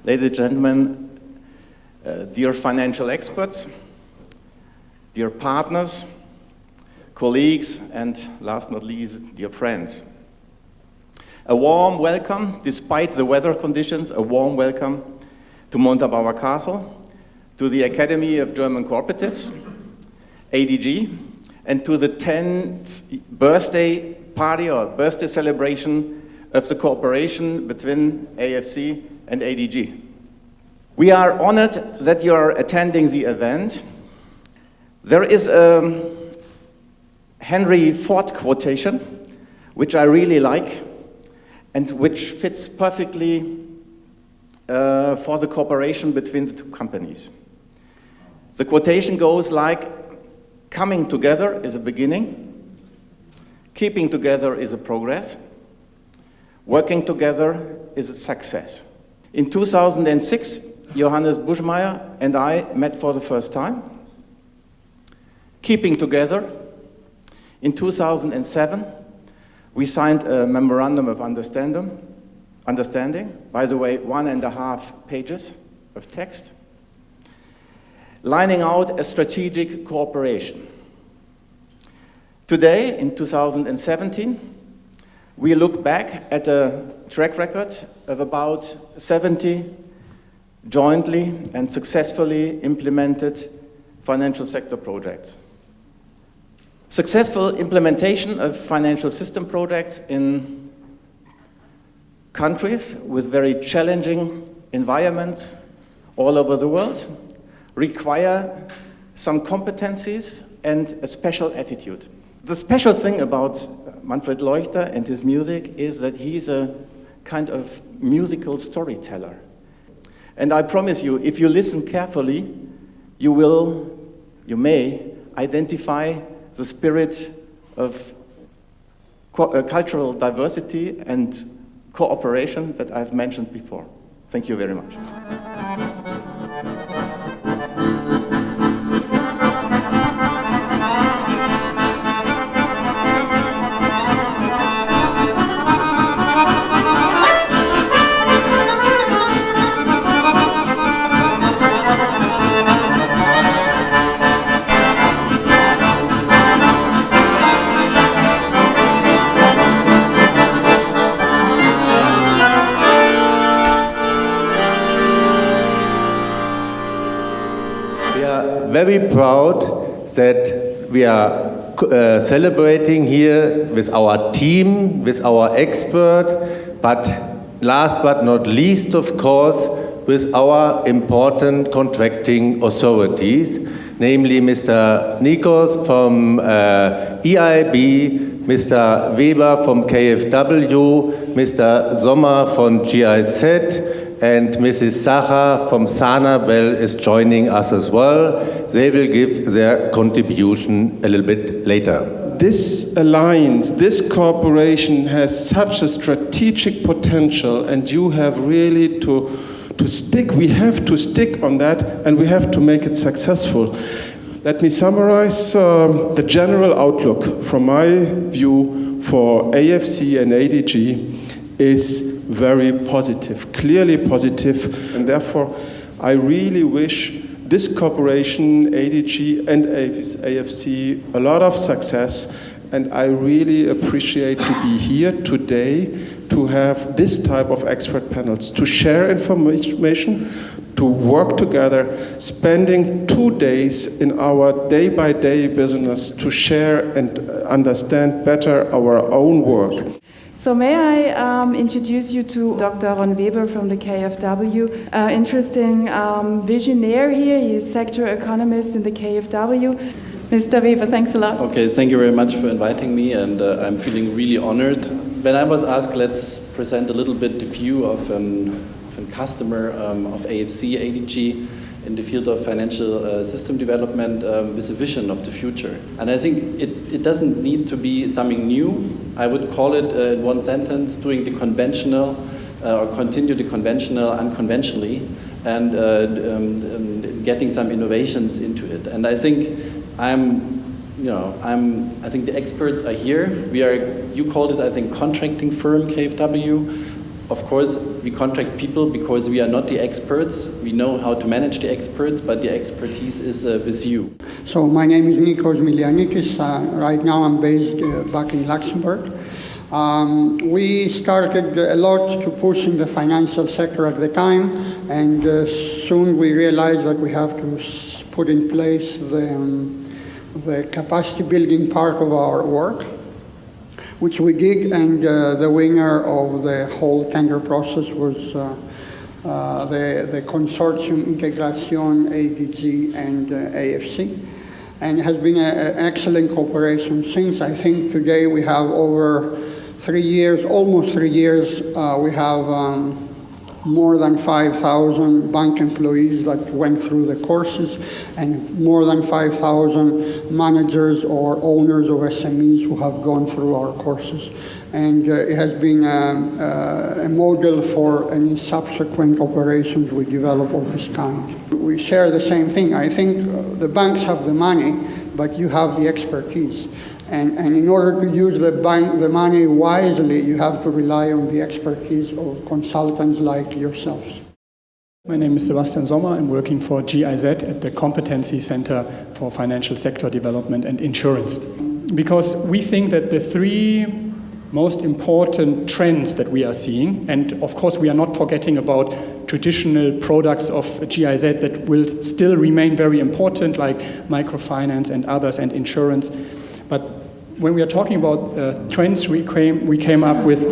ladies and gentlemen, dear financial experts, dear partners, colleagues, and last not least, dear friends. A warm welcome, despite the weather conditions, a warm welcome to Montabaur Castle, to the Academy of German Cooperatives, ADG, and to the 10th birthday party or birthday celebration of the cooperation between AFC and ADG. We are honored that you are attending the event. There is a Henry Ford quotation, which I really like, and which fits perfectly for the cooperation between the two companies. The quotation goes like, coming together is a beginning, keeping together is a progress, working together is a success. In 2006, Johannes Buschmeier and I met for the first time. Keeping together. In 2007, we signed a memorandum of understanding, by the way, 1.5 pages of text, lining out a strategic cooperation. Today, in 2017, we look back at a track record of about 70 jointly and successfully implemented financial sector projects. Successful implementation of financial system projects in countries with very challenging environments all over the world require some competencies and a special attitude. The special thing about Manfred Leuchter and his music is that he's a kind of musical storyteller. And I promise you, if you listen carefully, you may identify the spirit of cultural diversity and cooperation that I've mentioned before. Thank you very much. Very proud that we are celebrating here with our team, with our expert, but last but not least, of course, with our important contracting authorities, namely Mr. Nikos from EIB, Mr. Weber from KfW, Mr. Sommer from GIZ, and Mrs. Sacher from Sanabel is joining us as well. They will give their contribution a little bit later. This alliance, this cooperation has such a strategic potential, and you have really to stick. We have to stick on that, and we have to make it successful. Let me summarize the general outlook from my view for AFC and ADG is very positive, clearly positive, and therefore I really wish this cooperation, ADG and AFC, a lot of success, and I really appreciate to be here today to have this type of expert panels, to share information, to work together, spending 2 days in our day-by-day business to share and understand better our own work. So may I introduce you to Dr. Ron Weber from the KfW, interesting visionaire here. He is sector economist in the KfW. Mr. Weber, thanks a lot. Okay, thank you very much for inviting me, and I'm feeling really honored. When I was asked, let's present a little bit the view of a customer of AFC, ADG, in the field of financial system development with a vision of the future. And I think it doesn't need to be something new. I would call it, in one sentence, doing the conventional or continue the conventional unconventionally, and getting some innovations into it. And I think I think the experts are here. We are, you called it, I think, contracting firm, KfW. of course, we contract people because we are not the experts. We know how to manage the experts, but the expertise is with you. So my name is Nikos Milianikis. Right now I'm based back in Luxembourg. We started a lot to push in the financial sector at the time, and soon we realized that we have to put in place the capacity building part of our work, which we did, and the winner of the whole tender process was the consortium Integration, ADG, and AFC. And it has been an excellent cooperation since. I think today we have over 3 years, almost 3 years, we have more than 5,000 bank employees that went through the courses, and more than 5,000 managers or owners of SMEs who have gone through our courses. And it has been a model for any subsequent operations we develop of this kind. We share the same thing. I think the banks have the money, but you have the expertise. And in order to use the money wisely, you have to rely on the expertise of consultants like yourselves. My name is Sebastian Sommer. I'm working for GIZ at the Competency Center for Financial Sector Development and Insurance. Because we think that the three most important trends that we are seeing, and of course we are not forgetting about traditional products of GIZ that will still remain very important, like microfinance and others, and insurance. But when we are talking about trends, we came up with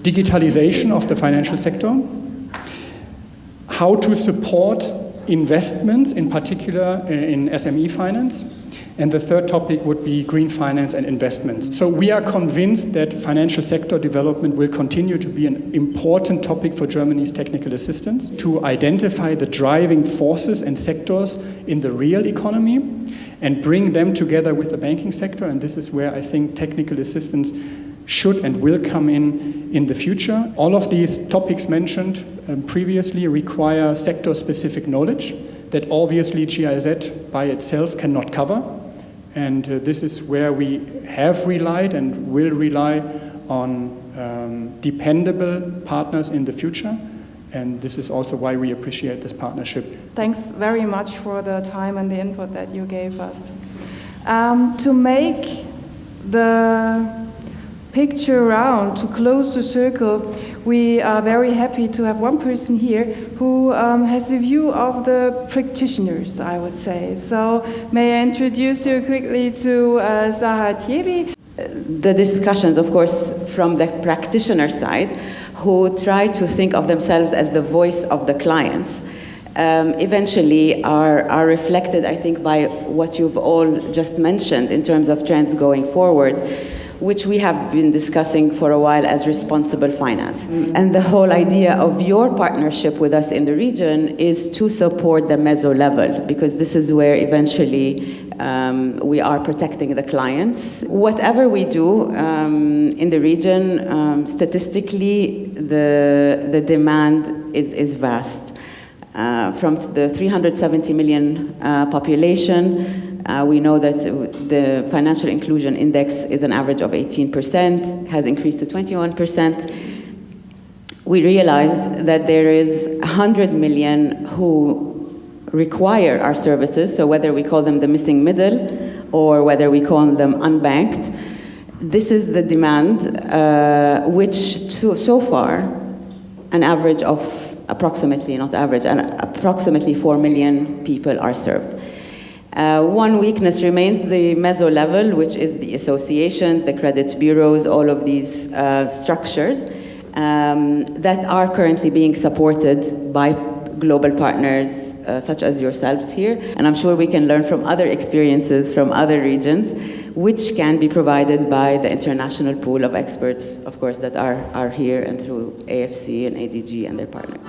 digitalization of the financial sector, how to support investments, in particular in SME finance, and the third topic would be green finance and investments. So we are convinced that financial sector development will continue to be an important topic for Germany's technical assistance, to identify the driving forces and sectors in the real economy, and bring them together with the banking sector. And this is where I think technical assistance should and will come in the future. All of these topics mentioned previously require sector-specific knowledge that obviously GIZ by itself cannot cover. And this is where we have relied and will rely on dependable partners in the future. And this is also why we appreciate this partnership. Thanks very much for the time and the input that you gave us. To make the picture round, to close the circle, we are very happy to have one person here who has a view of the practitioners, I would say. So may I introduce you quickly to Jahre. The discussions, of course, from the practitioner side, who try to think of themselves as the voice of the clients, eventually are reflected, I think, by what you've all just mentioned in terms of trends going forward, which we have been discussing for a while as responsible finance. And the whole idea of your partnership with us in the region is to support the meso level, because this is where eventually we are protecting the clients. Whatever we do in the region, statistically, the demand is vast. From the 370 million population, we know that the financial inclusion index is an average of 18%, has increased to 21%. We realize that there is 100 million who require our services, so whether we call them the missing middle or whether we call them unbanked, this is the demand, which so far an average of approximately 4 million people are served. One weakness remains the meso level, which is the associations, the credit bureaus, all of these structures that are currently being supported by global partners such as yourselves here. And I'm sure we can learn from other experiences from other regions, which can be provided by the international pool of experts, of course, that are here and through AFC and ADG and their partners.